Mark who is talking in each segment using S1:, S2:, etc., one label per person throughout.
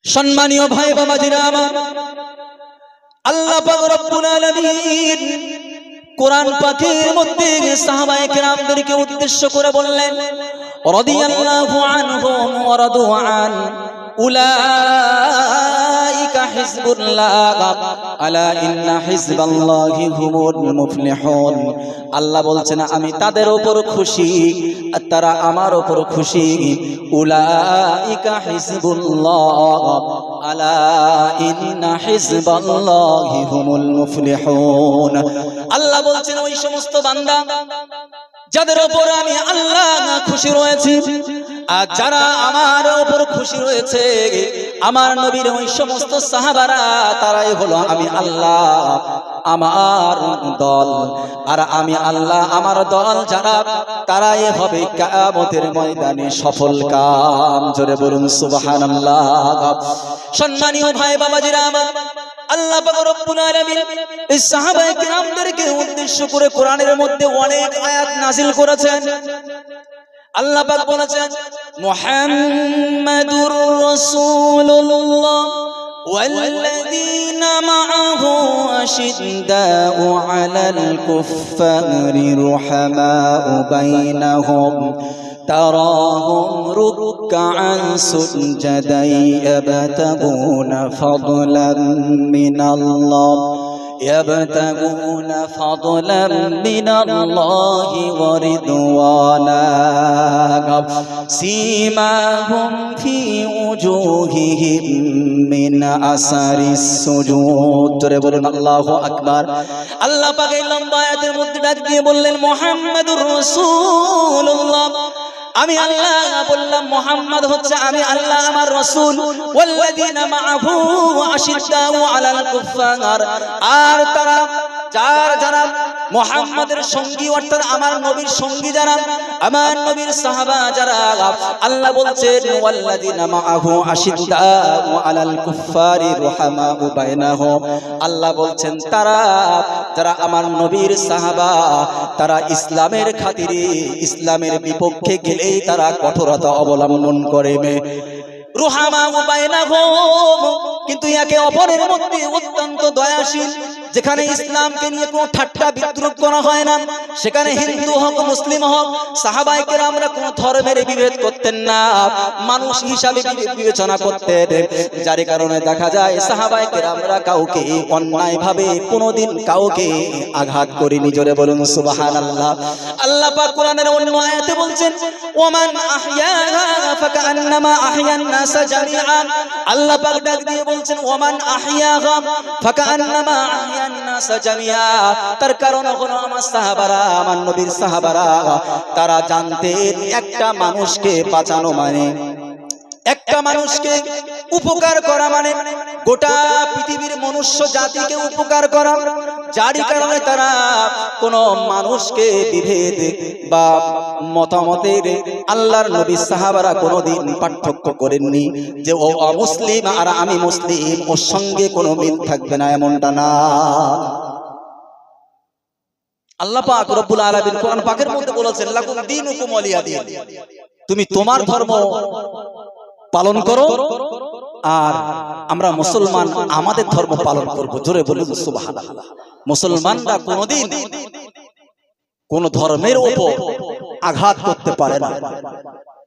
S1: সম্মানীয় ভাই বাবাজিরা আমার, আল্লাহ পাক রব্বুল আলামিন কোরআন পাকের মধ্যে সাহাবায়ে কেরামদেরকে উদ্দেশ্য করে বললেন, রাদিয়াল্লাহু আনহুম ওয়া রাদু আন উলাইকা হিজবুল্লাহ আলা ইন্না হিজবাল্লাহি হুমুল মুফলিহুন। আল্লাহ বলছেন আমি তাদের উপর খুশি আর তারা আমার উপর খুশি। উলাইকা হিজবুল্লাহ আলা ইন্না হিজবাল্লাহি হুমুল মুফলিহুন। আল্লাহ বলছেন ওই সমস্ত বান্দা যাদের উপর আমি আল্লাহ খুশি রয়েছি, আর যারা আমার উপর খুশি রয়েছে, আমার নবীর ওই সমস্ত সাহাবারা, তারাই হলো আমি আল্লাহ আমার দল। আর আমি আল্লাহ আমার দল যারা, তারাই হবে কিয়ামতের ময়দানে সফল কাম। জোরে বলুন সুবহানাল্লাহ। সম্মানীয় ভাই বাবাজিরা আমার, আল্লাহ পাক রব্বুল আলামিন এই সাহাবায়ে কেরামদেরকে উদ্দেশ্য করে কোরআনের মধ্যে অনেক আয়াত নাযিল করেছেন। আল্লাহ পাক বলেছেন, মুহাম্মাদুর রাসূলুল্লাহ ওয়াল্লাযীনা মাআহু আশিদ্দাউ আলাল কুফফারি রুহামাউ বাইনাহুম تراهم ركعا سجدا يبتغون فضلا من الله ورضوانا سيماهم في وجوههم من أثر السجود। الله أكبر। আল্লাহ পাক এই লম্বা আয়াতের মধ্যে ডাক দিয়ে বললেন, মুহাম্মাদুর রাসূলুল্লাহ, আমি আল্লাহ বললাম মুহাম্মদ হচ্ছে আমি আল্লাহ আমার রাসূল। ওয়াল্লাযীনা মাআহু আশিদ্দাউ আলাল কুফফার, আর তারা যারা মুহাম্মাদের সঙ্গী, অর্থাৎ আমার নবীর সঙ্গী যারা, আমার নবীর সাহাবা যারা, আল্লাহ বলছেন ওয়াল্লাযীনা মাআহু আশিদ্দাউ আলাল কুফফারি রুহামাউ বাইনাহুম। আল্লাহ বলছেন তারা যারা আমার নবীর সাহাবা, তারা ইসলামের খাতিরে, ইসলামের বিপক্ষে গেলেই তারা কঠোরতা অবলম্বন করে। রুহামাউ বাইনাহুম, কিন্তু একে অপরের মধ্যে অত্যন্ত দয়াশীল। যেখানে ইসলামকে নিয়ে কোনো ঠাট্টা বিদ্রুপ করা হয় না, সেখানে হিন্দু হোক মুসলিম হোক, সাহাবায়ে কেরামরা কোনো ধর্মের বিভেদ করতেন না, মানুষ হিসাবে বিবেচনা করতেন। যার কারণে দেখা যায় সাহাবায়ে কেরামরা কাউকে অন্যায়ভাবে কোনোদিন কাউকে আঘাত করেনি। জোরে বলুন সুবহানাল্লাহ। আল্লাহ পাক কোরআনের অন্য আয়াতে বলছেন, ওমান আহইয়াহা ফাকান্নামা আহইয়ান নাসা জামিআন। আল্লাহ পাক ডাক দিয়ে বলছেন ওমান আহইয়াহা ফাকান্নামা আহইয়ান নাসা জামিআ। তার কারণ হলো আমার সাহাবারা, আমার নবীর সাহাবারা, তারা জানতেন একটা মানুষকে বাঁচানো মানে, একটা মানুষকে উপকার করা মানে গোটা পৃথিবীর মনুষ্য জাতিকে উপকার করা। যারই কারণে তারা কোন মানুষকে বিভেদ বা মতামতের, আল্লাহর নবী সাহাবারা কোনোদিন পার্থক্য করেননি যে ও অমুসলিম আর আমি মুসলিম, ওর সঙ্গে কোনো মিল থাকবে না, এমনটা না। আল্লাহ পাক রব্বুল আলামিন কোরআন পাকের মধ্যে বলেছেন, লাকুম দীনুকুম ওয়ালিয়া দীন, তুমি তোমার ধর্ম পালন করো আর আমরা মুসলমান আমাদের ধর্ম পালন করব। জোরে বলুন সুবহানাল্লাহ। মুসলমানরা কোনোদিন কোন ধর্মের উপর আঘাত করতে পারে না।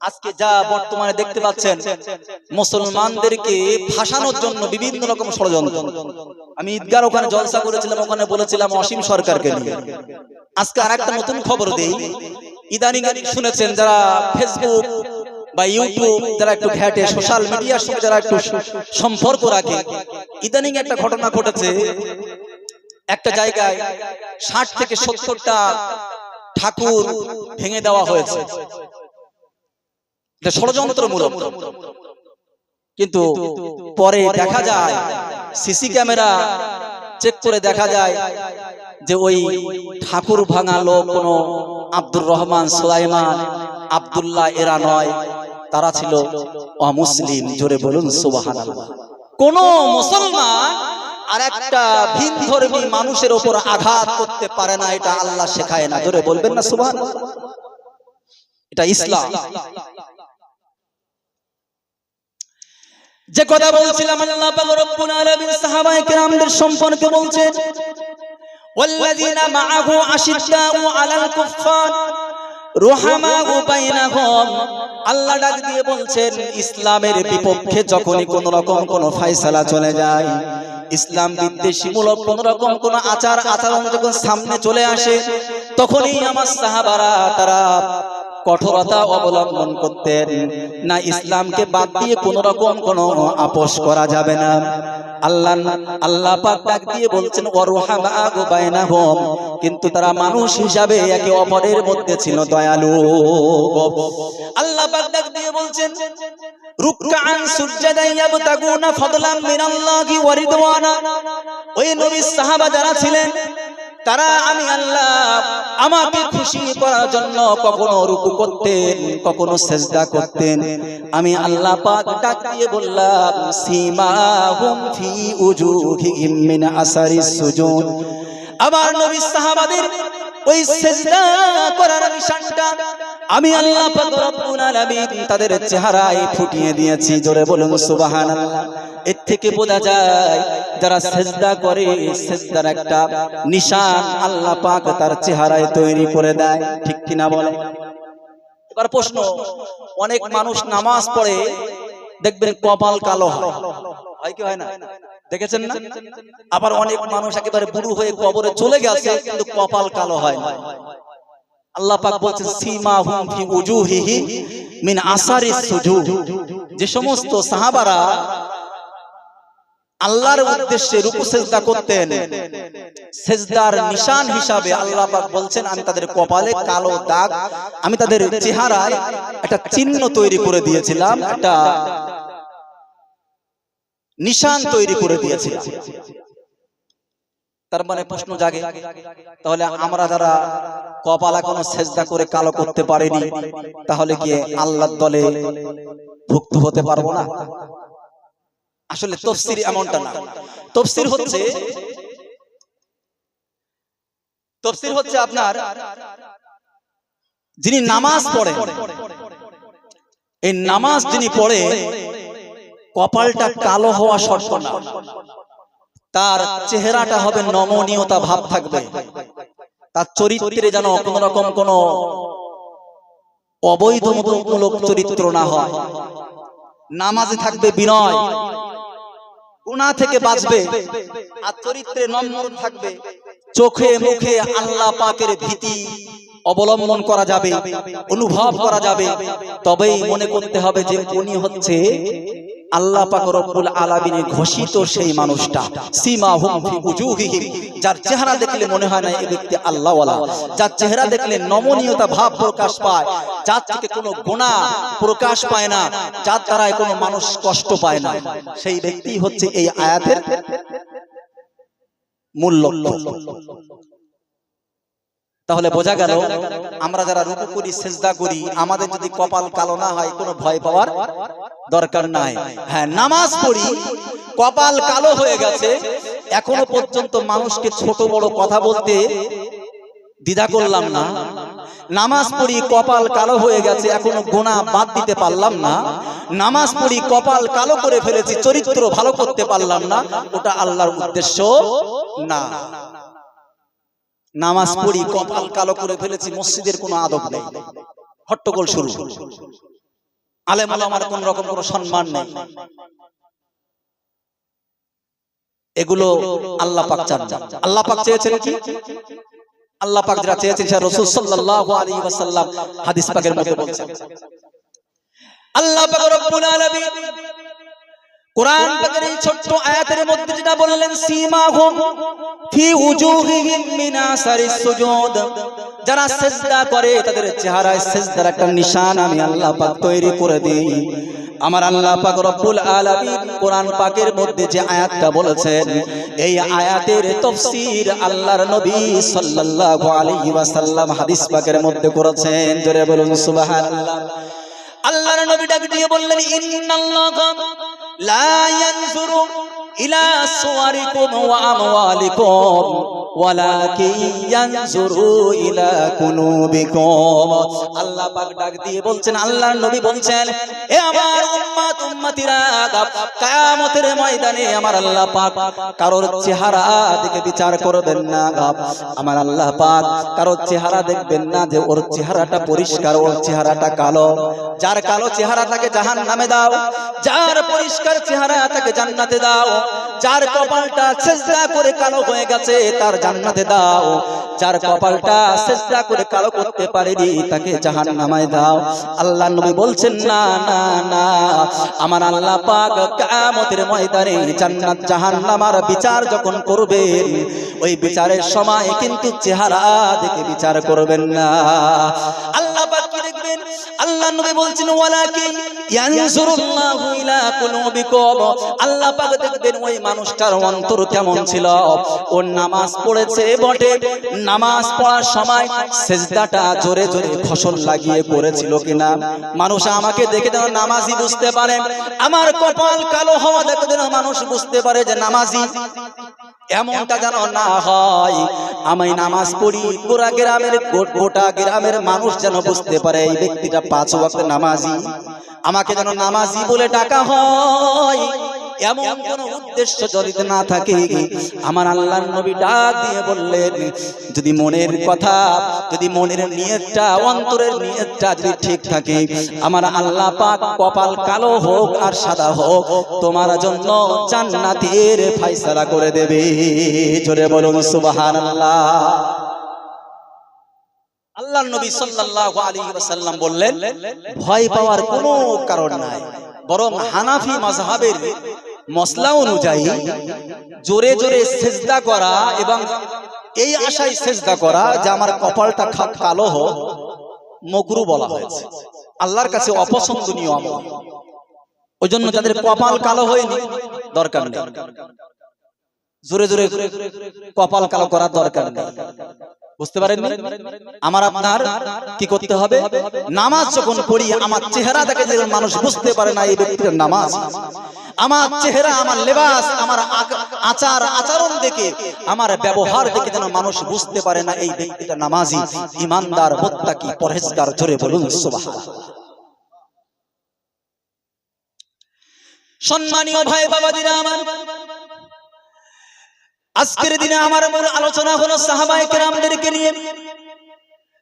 S1: আজকে যা বর্তমানে দেখতে পাচ্ছেন, মুসলমানদেরকে ফাঁসানোর জন্য বিভিন্ন রকম ষড়যন্ত্র। আমি ঈদগার ওখানে জলসা করেছিলাম, ওখানে বলেছিলাম অসীম সরকারকে নিয়ে। আজকে আরেকটা নতুন খবর দেই। ইদানিং শুনেছেন যারা ফেসবুক বা ইউটিউব, যারা একটু ঘাটে, সোশ্যাল মিডিয়ার সঙ্গে যারা একটু সম্পর্ক রাখে, ইদানিং একটা ঘটনা ঘটেছে। একটা জায়গায় 60 থেকে 70টা ঠাকুর ভেঙে দেওয়া হয়েছে। এটা ষড়যন্ত্রমূলক। কিন্তু পরে দেখা যায়, সিসি ক্যামেরা চেক করে দেখা যায় যে ওই ঠাকুর ভাঙা লোক কোনো আব্দুর রহমান, সুলাইমান, আব্দুল্লাহ এরা নয়, তারা ছিল অমুসলিম। জোরে বলুন সুবহানাল্লাহ। কোন মুসলমান আর একটা ভিন ধর্মী মানুষের উপর আঘাত করতে পারে না, এটা আল্লাহ শেখায় না। জোরে বলবেন না সুবহানাল্লাহ। এটা ইসলাম। যে কথা বলছিলাম আল্লাহ পাক রব্বুল আলামিন সাহাবায়ে কেরামদের সম্পর্কে বলছেন ওয়াল্লাযীনা মাআহু আশিদ্দাউ আলাল কুফফার রুহামাউ বাইনাহুম। আল্লাহ ডাক দিয়ে বলছেন ইসলামের বিপক্ষে যখনই কোন রকম কোন ফয়সালা চলে যায়, ইসলাম বিদ্বেষীমূলক কোন রকম কোন আচার আচরণ যখন সামনে চলে আসে, তখনই আমার সাহাবারা তারা কঠোরতা অবলম্বন করতেন না। ইসলামকে বাদ দিয়ে কোন রকম কোন আপোষ করা যাবে না। আল্লাহ পাক ডাক দিয়ে বলছেন ওয়ারহামাউ বাইনাহুম, কিন্তু তারা মানুষ হিসাবে একে অপরের মধ্যে ছিল দয়ালু। আল্লাহ পাক ডাক দিয়ে বলছেন রুকআন সুজদান ইয়াবতাগুনা ফাদলাম মিনাল্লাহি ওয়া রিদওয়ানা। ওই নবীর সাহাবা যারা ছিলেন তারা আমি আল্লাহ আমাকে খুশি করার জন্য কখনো রুকু করতেন, কখনো সিজদা করতেন। আমি আল্লাহ পাক ডাক দিয়ে বললাম সীমাহুম ফি উজুহিহিম মিন আসারিস সুজুদ। আমার নবী সাহাবাদের ওই সিজদা করার নিশানটা আমি আল্লাহ পাক রব্বুল আলামিন তাদের চেহারায় ফুটিয়ে দিয়েছি। জোরে বলুন সুবহানাল্লাহ। এর থেকে বোঝা যায় যারা সিজদা করে সিজদার একটা নিশান আল্লাহ পাক তার চেহারায় তৈরি করে দেয়, ঠিক কিনা বলে? এবার প্রশ্ন, অনেক মানুষ নামাজ পড়ে দেখবেন কপাল কালো হয় কি হয় না? দেখেছেন না? আবার অনেক মানুষ একেবারে বুড়ো হয়ে কবরে চলে গেছে কিন্তু কপাল কালো হয় না। আল্লাহ পাক বলছেন সীমাহুম ফি উজুহিহিম মিন আসারিস সুজুদ। যে সমস্ত সাহাবারা আল্লাহর উদ্দেশ্যে রুকু সিজদা করতেন, সিজদার নিশান হিসাবে আল্লাহ পাক বলছেন আমি তাদের কপালে কালো দাগ, আমি তাদের চেহারায় একটা চিহ্ন তৈরি করে দিয়েছিলাম, একটা নিশান তৈরি করে দিয়েছিলাম। তার মানে প্রশ্ন জাগে, তাহলে আমরা যারা কপাল এখনো সিজদা করে কালো করতে পারিনি, তাহলে কি আল্লাহর দলে ভুক্ত হতে পারবো না? আসলে তাফসীর এমনটা না। তাফসীর হচ্ছে আপনার যিনি নামাজ পড়েন, এই নামাজ যিনি পড়ে কপালটা কালো হওয়া শর্ত না, তার চেহারাটা হবে নমনীয়তা ভাব থাকবে, তার চরিত্রে যেন কোন রকম কোন অবৈধমূলক চরিত্র না হয়। নামাজে থাকবে বিনয়, গুনাহ থেকে বাঁচবে, আর চরিত্রে নম্র থাকবে। চোখে মুখে আল্লাহ পাকের ভীতি অবলম্বন করা যাবে, অনুভব করা যাবে, তবেই মনে করতে হবে যে উনি হচ্ছে আল্লাহ পাক রব্বুল আলামিনের ঘোষিত সেই মানুষটা। সীমাহুম ফি উজুহিহিম, যার চেহারা দেখলে মনে হয় না এই ব্যক্তি আল্লাহওয়ালা, যার চেহারা দেখলে নমনীয়তা ভাব প্রকাশ পায়, যার থেকে কোনো গুনাহ প্রকাশ পায় না, যার দ্বারা কোনো মানুষ কষ্ট পায় না, সেই ব্যক্তি হচ্ছে এই আয়াতের মূল লক্ষ্য। তাহলে বোঝা গেল আমরা যারা রুকু করি সিজদা করি, আমাদের যদি কপাল কালো না হয় কোনো ভয় পাওয়ার দরকার নাই। হ্যাঁ, নামাজ পড়ি কপাল কালো হয়ে গেছে, এখনো পর্যন্ত মানুষকে ছোট বড় কথা বলতে দ্বিধা করলাম না। নামাজ পড়ি কপাল কালো হয়ে গেছে, এখনো গুনাহ বাদ দিতে পারলাম না। নামাজ পড়ি কপাল কালো করে ফেলেছি, চরিত্র ভালো করতে পারলাম না, ওটা আল্লাহর উদ্দেশ্য না। নামাজ পড়ি কপাল কালো করে ফেলেছি, মসজিদের কোনো আদব নেই, হট্টগোল শুরু, আলেম ওলামার কোন রকম কোনো সম্মান নেই, এগুলো আল্লাহ পাক চান। আল্লাহ পাক চেয়েছেন কি? আল্লাহ পাক যেটা চেয়েছেন সেটা রাসূল সাল্লাল্লাহু আলাইহি ওয়াসাল্লাম হাদিস পাকের মধ্যে বলেছেন। আল্লাহ পাক রব্বুল আলামিন কুরআন পাকের এই ছোট্ট আয়াতের মধ্যে যেটা বললেন সীমাহুম ফি উজুহিহিম মিন আসারিস সুজুদ, যারা সিজদা করে তাদের চেহারায় সিজদার একটা নিশান আমি আল্লাহ পাক তৈরি করে দেই। আমার আল্লাহ পাক রব্বুল আলামিন কোরআন পাকের মধ্যে যে আয়াতটা বলেছেন, এই আয়াতের তাফসীর আল্লাহর নবী সাল্লাল্লাহু আলাইহি ওয়াসাল্লাম হাদিস পাকের মধ্যে করেছেন। জোরে বলুন সুবহানাল্লাহ। আল্লাহর নবী ডাক দিয়ে বললেন ইন্নাল্লাহা লা ইয়ানজুরু ইলা সুওয়ারিকুম ওয়া আমওয়ালিকুম, ওয়ালাকিন ইয়ানজুরু ইলা কুলুবিকুম। আল্লাহ পাক ডাক দিয়ে বলছেন, আল্লাহর নবী বলছেন, এ আমার উম্মত উম্মতিরা, কিয়ামতের ময়দানে আমার আল্লাহ পাক কারোর চেহারা দেখে বিচার করবেন না। আমার আল্লাহ পাক কারোর চেহারা দেখবেন না যে ওর চেহারাটা পরিষ্কার, ওর চেহারাটা কালো। যার কালো চেহারা তাকে জাহান্নামে দাও, যার পরিষ্কার চেহারা তাকে জান্নাতে দাও। যার কপালটা সিজদা করে কালো হয়ে গেছে তার জান্নাতে দাও, যার কপালটা সিজদা করে কালো করতে পারেনি তাকে জাহান্নামে দাও। আল্লাহর নবী বলছেন, না না না, আমার আল্লাহ পাক কিয়ামতের ময়দানে জান্নাত জাহান্নামের বিচার যখন করবেন, ওই বিচারের সময় কিন্তু চেহারা দেখে বিচার করবেন না। আল্লাহ পাক কি দেখবেন? আল্লাহর নবী বলছেন, ওয়ালাকিন ইয়ানজুরুল্লাহু ইলা কুলুবিকুম। আল্লাহ পাক দেখবেন ওই মানুষটার অন্তর কেমন ছিল। ও নামাজ পড়েছে বটে, নামাজ পড়ার সময় সিজদাটা জোরে জোরে ফসল লাগিয়ে করেছিল কিনা। মানুষ আমাকে দেখে যেন নামাজি বুঝতে পারে, আমার কপাল কালো হওয়া দেখে যেন মানুষ বুঝতে পারে যে নামাজি। এমনটা যেন না হয়, আমি নামাজ পড়ি গোটা গ্রামের মানুষ যেন বুঝতে পারে এই ব্যক্তিটা 5 ওয়াক্ত নামাজি, আমাকে যেন নামাজি বলে ডাকা হয়। এমন কোন উদ্দেশ্য জড়িত না থাকে। আমার আল্লাহর নবী ডাক দিয়ে বললেন, যদি মনের কথা, যদি মনের নিয়তটা, অন্তরের নিয়তটা যদি ঠিক থাকে, আমার আল্লাহ পাক কপাল কালো হোক আর সাদা হোক তোমার জন্য জান্নাতের ফয়সালা করে দেবে। জোরে বলুন সুবহানাল্লাহ। আল্লাহর নবী সাল্লাল্লাহু আলাইহি ওয়াসাল্লাম বললেন, ভয় পাওয়ার কোনো কারণ নাই, বরং হানাফি মাযহাবের মসলা অনুযায়ী জোরে জোরে সিজদা করা এবং এই আশায় সিজদা করা যে আমার কপালটা কালো হোক, মাকরুহ বলা হয়েছে, আল্লাহর কাছে অপছন্দনীয় আমল। ওই জন্য যাদের কপাল কালো হয়নি দরকার নেই, জোরে জোরে কপাল কালো করার দরকার নেই। বুঝতে পারেন? আমার আপনার কি করতে হবে? নামাজ যখন পড়ি আমার চেহারা দেখে যে মানুষ বুঝতে পারে না এই ব্যক্তির নামাজ, আমার চেহারা, আমার লেবাস, আমার আচার আচরণ দেখে, আমার ব্যবহার দেখে যেন মানুষ বুঝতে পারে না এই ব্যক্তিটা নামাজি, ইমানদার, মুত্তাকি, পরহেজগার। জোরে বলুন সুবহানাল্লাহ। সম্মানীয় ভাই বাবাজিরা আমার, আজকের দিনে আমার মূল আলোচনা হলো সাহাবায়ে কেরামদেরকে নিয়ে।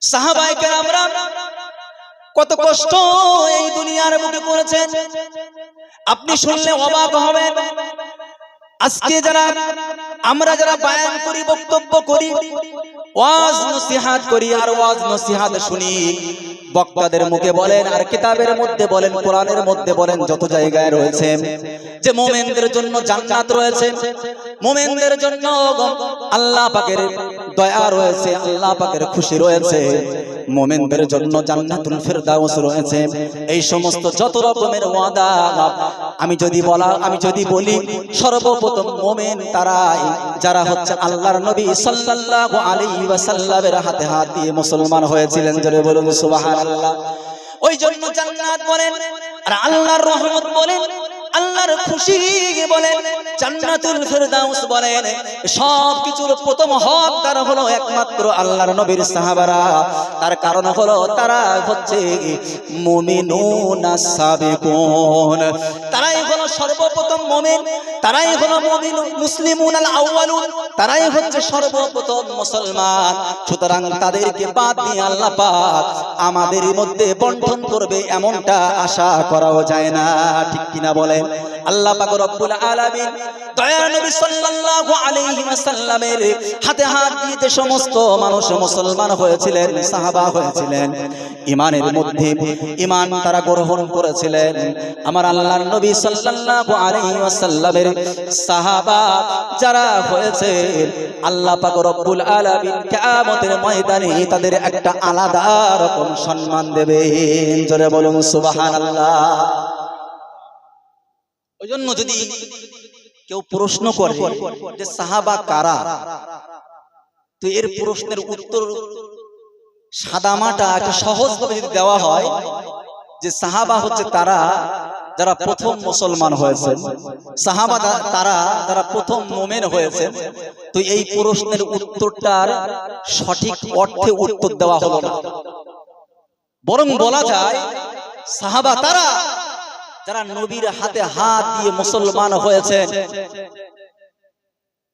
S1: সাহাবায়ে কেরামরা কত কষ্ট এই দুনিয়ার বুকে করেছেন, আপনি শুনলে অবাক হবেন। আজকে যারা আমরা যারা বয়ান করি, বক্তব্য করি, ওয়াজ নসিহত করি আর ওয়াজ নসিহত শুনি, বক্তাদের মুখে বলেন আর কিতাবের মধ্যে বলেন, কোরআনের মধ্যে বলেন, যত জায়গায় রয়েছে যে মুমিনদের জন্য জান্নাত রয়েছে, মুমিনদের জন্য আল্লাহ পাকের দয়া রয়েছে, আল্লাহ পাকের খুশি রয়েছে, মুমিনদের জন্য জান্নাতুল ফেরদাউস রয়েছে। এই সমস্ত যত রকমের ওয়াদা আমি যদি বলি, সর্বপ্রথম মুমিন তারাই যারা হচ্ছে আল্লাহর নবী সাল্লাল্লাহু আলাইহি ওয়াসাল্লামের হাতে হাত দিয়ে মুসলমান হয়েছিলেন। জোরে বলুন সুবহানাল্লাহ। ওই জন্য জান্নাত বলেন আর আল্লাহর রহমত বলেন, আল্লাহর খুশি বলেন, জান্নাতুল ফেরদাউস বলেন, সব কিছুর প্রথম হকদার হলো একমাত্র আল্লাহর নবীর সাহাবারা। তার কারণ হলো তারা হচ্ছে মুমিনুনা সাবিকুন, তারাই হলো সর্বপ্রথম মুমিন, তারাই হলো মুমিন মুসলিমুন আল আউয়ালুন, তারাই হচ্ছে সর্বপ্রথম মুসলমান। সুতরাং তাদেরকে বাদ দিয়ে আল্লাহ পাক আমাদের মধ্যে বন্টন করবে এমনটা আশা করাও যায় না, ঠিক কিনা বলেন? আল্লাহ পাক রব্বুল আলামিন দয়ার নবী সাল্লাল্লাহু আলাইহি ওয়াসাল্লামের হাতে হাত দিয়ে যে সমস্ত মানুষ মুসলমান হয়েছিলেন, সাহাবা হয়েছিলেন, ঈমানের মধ্যে ঈমান তারা গ্রহণ করেছিলেন, আমার আল্লাহর নবী সাল্লাল্লাহু আলাইহি ওয়াসাল্লামের সাহাবা যারা হয়েছে, আল্লাহ পাক রব্বুল আলামিন কিয়ামতের ময়দানে তাদের একটা আলাদা রকম সম্মান দেবেন। জোরে বলুন সুবহানাল্লাহ। ওই জন্য যদি কেউ প্রশ্ন করে যে সাহাবা কারা, তো এর প্রশ্নের উত্তর সাদামাটা একটা সহজভাবে যদি দেওয়া হয় যে সাহাবা হচ্ছে তারা যারা প্রথম মুসলমান হয়েছে, সাহাবা তারা যারা প্রথম মুমিন হয়েছে, তো এই প্রশ্নের উত্তরটার সঠিক অর্থে উত্তর দেওয়া হলো না, বরং বলা যায় সাহাবা তারা যারা নবীর হাতে হাত দিয়ে মুসলমান হয়েছেন,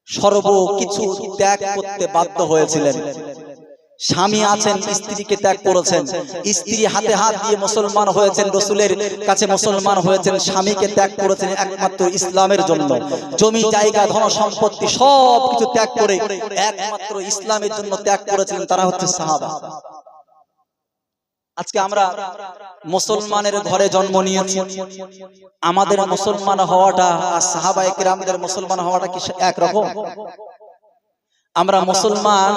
S1: সর্বকিছু ত্যাগ করতে বাধ্য হয়েছিলেন। স্বামী আছেন, স্ত্রীকে ত্যাগ করেছেন, স্ত্রী হাতে হাত দিয়ে মুসলমান হয়েছেন, রাসূলের কাছে মুসলমান হয়েছেন, স্বামীকে ত্যাগ করেছেন একমাত্র ইসলামের জন্য। জমি জায়গা ধন সম্পত্তি সব কিছু ত্যাগ করে একমাত্র ইসলামের জন্য ত্যাগ করেছিলেন, তারা হচ্ছে সাহাবা। আজকে আমরা মুসলমানের ঘরে জন্ম নিয়েছি, আমাদের মুসলমান হওয়াটা আর সাহাবায়ে কেরামদের মুসলমান হওয়াটা কি একরকম? আমরা মুসলমান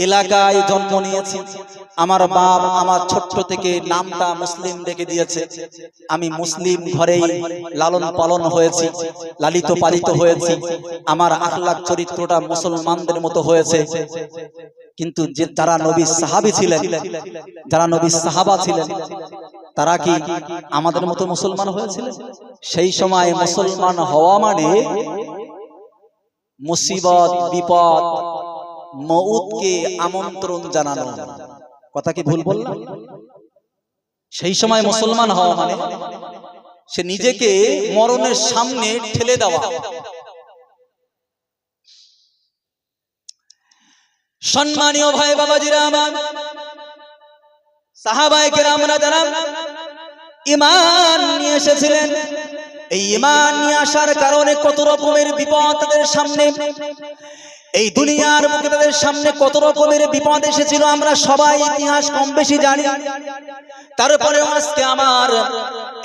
S1: এলাকায় জন্ম নিয়েছি, আমার বাপ আমার ছোট্ট থেকে নামটা মুসলিম রেখে দিয়েছে, আমি মুসলিম ঘরেই লালন পালন হয়েছি, লালিত পালিত হয়েছি, আমার আখলাক চরিত্রটা মুসলমানদের মতো হয়েছে। কিন্তু যে যারা নবী সাহাবী ছিলেন, যারা নবী সাহাবা ছিলেন, তারা কি আমাদের মতো মুসলমান হয়েছিলেন? সেই সময় মুসলমান হওয়া মানে মুসিবত, বিপদ, মউতকে আমন্ত্রণ জানানো। কথা কি ভুল বললাম? সেই সময় মুসলমান হওয়া মানে সে নিজেকে মরণের সামনে ঠেলে দেওয়া। সম্মানীয় ভাই বাবাজিরা আমার, সাহাবায়ে কেরামরা যারা ঈমান নিয়ে এসেছিলেন, এই ঈমান নিয়ে আসার কারণে কত রকমের বিপদ তাদের সামনে, এই দুনিয়ার বুকে তাদের সামনে কত রকমের বিপদ এসেছিল আমরা সবাই ইতিহাস কম বেশি জানি। তারপরে আজকে আমার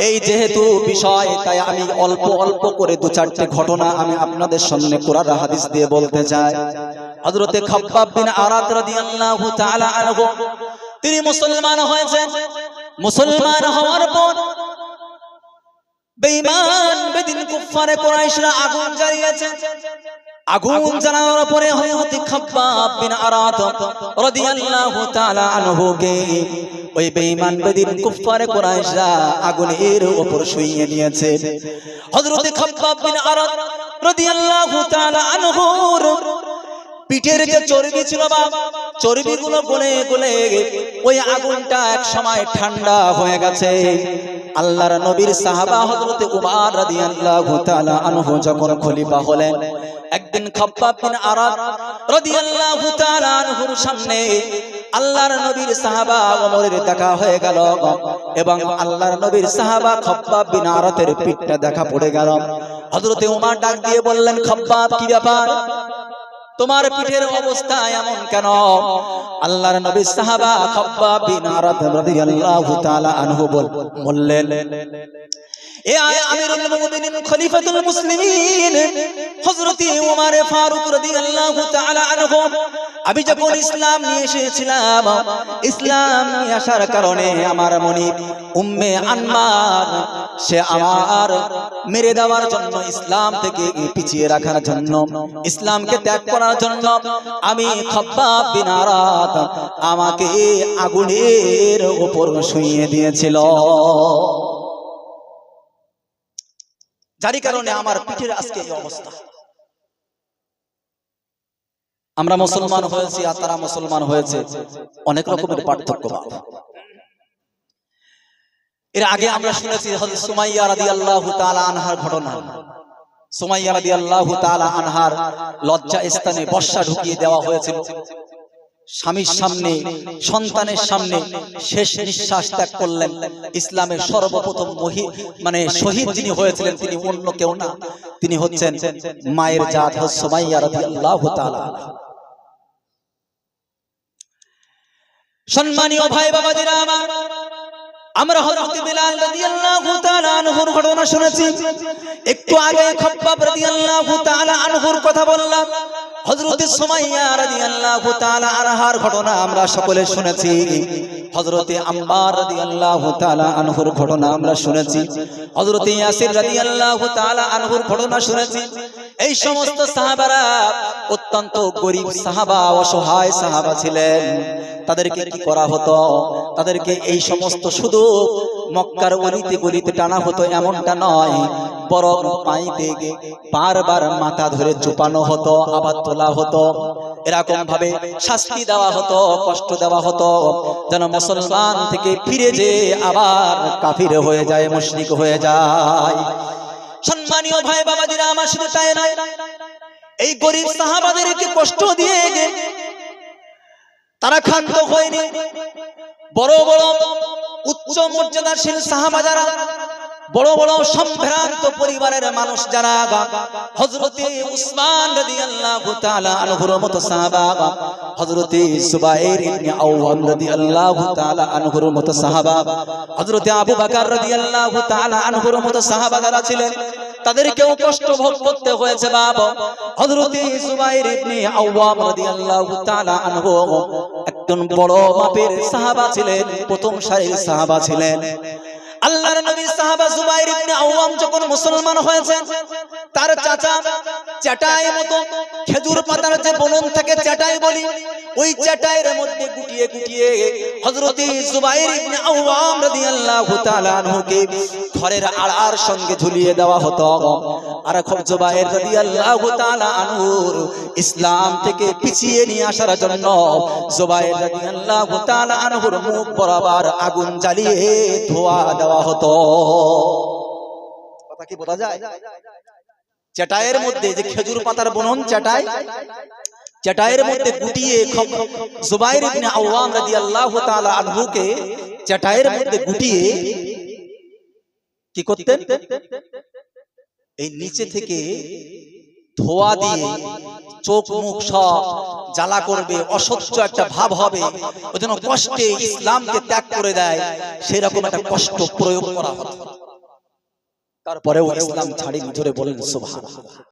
S1: এই যেহেতু বিষয়, তাই আমি অল্প অল্প করে দু চারটি ঘটনা আমি আপনাদের সামনে কোরআন হাদিস দিয়ে বলতে চাই। হযরতে খাব্বাব বিন আরাত রাদিয়াল্লাহু তাআলা আনহু তিনি মুসলমান হয়েছেন। মুসলমান হওয়ার পর বেঈমান বেদিন কুফারে কুরাইশরা আগুন জ্বালিয়েছে। আগুন জ্বালানোর পরে হযরতে খাব্বাব বিন আরাত রাদিয়াল্লাহু তাআলা আনহুকে ওই বেঈমান বেদিন কুফারে কুরাইশরা আগুনের উপর শুইয়ে নিয়েছে। হযরতে খাব্বাব বিন আরাত রাদিয়াল্লাহু তাআলা আনহুর পিঠের যে চর্বি ছিল বা চর্বিগুলো গলে গলে ওই আগুনটা এক সময় ঠান্ডা হয়ে গেছে। আল্লাহর নবীর সাহাবা হযরতে উমর রাদিয়াল্লাহু তাআলা আনহু যখন খলিফা হলেন, একদিন খাব্বাব বিন আরাত রাদিয়াল্লাহু তাআলা আনহুর সামনে আল্লাহর নবীর সাহাবা ওমরের দেখা হয়ে গেল এবং আল্লাহর নবীর সাহাবা খাব্বাব বিন আরাতের পিঠটা দেখা পড়ে গেল। হযরতে উমর ডাক দিয়ে বললেন, খাব্বাব কি ব্যাপার, তোমার পিঠের অবস্থা এমন কেন? আল্লাহর নবীর সাহাবা খাব্বাব বিন আরাত রাদিয়াল্লাহু তাআলা আনহু বললেন, এ আমিরুল মুমিনিন খলিফাতুল মুসলিমিন হযরতে উমর ফারুক রাদিয়াল্লাহু তাআলা আনহু, আমি যখন ইসলাম নিয়ে এসেছিলাম, ইসলাম নিয়ে আসার কারণে আমার মনিব উম্মে আনমার সে আমার মেরে দেওয়ার জন্য, ইসলাম থেকে পিছিয়ে রাখার জন্য, ইসলামকে ত্যাগ করার জন্য আমি খাব্বাব বিন আরাত আমাকে আগুনের উপর শুইয়ে দিয়েছিল, যার কারণে আমার পিঠের আজকে এই অবস্থা। আমরা মুসলমান হয়েছি আর তারা মুসলমান হয়েছে, অনেক রকমের পার্থক্য। এর আগে আমরা শুনেছি হযরত সুমাইয়া রাদিয়াল্লাহু তাআলা আনহার ঘটনা। সুমাইয়া রাদিয়াল্লাহু তাআলা আনহার লজ্জা স্থানে বর্ষা ঢুকিয়ে দেওয়া হয়েছিল। স্বামীর সামনে, সন্তানের সামনে শেষ নিঃশ্বাস ত্যাগ করলেন। ইসলামের সর্বপ্রথম শহীদ যিনি হয়েছিলেন তিনি অন্য কেউ না, তিনি হচ্ছেন মায়ের জাত হযরত সুমাইয়া রাদিয়াল্লাহু তাআলা। সম্মানীয় ভাই বাবাজিরা আমার, আমরা হযরত বিলাল রাদিয়াল্লাহু তাআলা আনহুর ঘটনা শুনেছি। একটু আগে খাব্বাব রাদিয়াল্লাহু তাআলা আনহুর কথা বললাম। হযরত সুমাইয়া রাদিয়াল্লাহু তাআলা আনহার ঘটনা আমরা সকলে শুনেছি। হযরত আম্মার রাদিয়াল্লাহু তাআলা আনহুর ঘটনা আমরা শুনেছি। হযরত ইয়াসির রাদিয়াল্লাহু তাআলা আনহুর ঘটনা শুনেছি। এই সমস্ত সাহাবারা অত্যন্ত গরীব সাহাবা, অসহায় সাহাবা ছিলেন। তাদেরকে কি করা হতো? তাদেরকে এই সমস্ত শুধু মক্কার অলিতে গলিতে টানা হতো এমনটা নয়, বরং পানিতে বারবার মাথা ধরে চুপানো হতো, আবার তোলা হতো। এরকম ভাবে শাস্তি দেওয়া হতো, কষ্ট দেওয়া হতো, যেন মুসলমান থেকে ফিরে যে আবার কাফির হয়ে যায়, মুশরিক হয়ে যায়। সম্মানীয় ভাই বাবাজিরা আমার, শুধু তাই নয়, এই গরিব সাহাবাদেরকে কষ্ট দিয়ে তারা ক্ষান্ত হয়নি। বড় বড় উচ্চ মর্যাদাশীল সাহাবা যারা, বড় বড় সম্ভ্রান্ত পরিবারের মানুষ যারা, হযরতে উসমান রাদিয়াল্লাহু তাআলা আনহুর মতো সাহাবা, হযরতে জুবাইর ইবনে আওয়াম রাদিয়াল্লাহু তাআলা আনহুর মতো সাহাবা, হযরতে আবু বকর রাদিয়াল্লাহু তাআলা আনহুর মতো সাহাবা যারা ছিলেন, তাদেরকেও কষ্ট ভোগ করতে হয়েছে। বাবা হযরতে জুবাইর ইবনে আওয়াম রাদিয়াল্লাহু তাআলা আনহু একজন বড় মাপের সাহাবা ছিলেন, প্রথম সারির সাহাবা ছিলেন। আল্লাহর নবীর সাহাবা জুবাইর ইবনে আওয়াম যখন মুসলমান হয়েছে, তার চাচা চাটাই মতো খেজুর পাতার যে বনন থাকে, চাটাই বলি, ওই চাটাইয়ের মধ্যে গুটিয়ে গুটিয়ে হযরতে জুবাইর ইবনে আওয়াম রাদিয়াল্লাহু তাআলা আনহুকে ঘরের আড়ার সঙ্গে ঝুলিয়ে দেওয়া হতো। আর জুবাইর রাদিয়াল্লাহু তাআলা আনহুর ইসলাম থেকে পিছিয়ে নিয়ে আসার জন্য জুবাইর রাদিয়াল্লাহু তাআলা আনহুর মুখ বরাবর আগুন জ্বালিয়ে ধোঁয়া দেওয়া হতো। কথা কি বোঝা যায়? চাটাইয়ের মধ্যে যে খেজুর পাতার বনন, চাটাইয়ের মধ্যে গুটিয়ে জুবাইর ইবনে আওয়াম রাদিয়াল্লাহু তাআলা আনহুকে চাটাইয়ের মধ্যে গুটিয়ে কি করতেন? এই নিচে থেকে ধোঁয়া দিয়ে চোখ মুখ সব জ্বালা করবে, অসহ্য একটা ভাব হবে, ওই জন্য কষ্টে ইসলামকে ত্যাগ করে দেয়, সেরকম একটা কষ্ট প্রয়োগ করা হতো। তারপরেও ইসলাম ছাড়িনি। জোরে বলেন সুবহানাল্লাহ।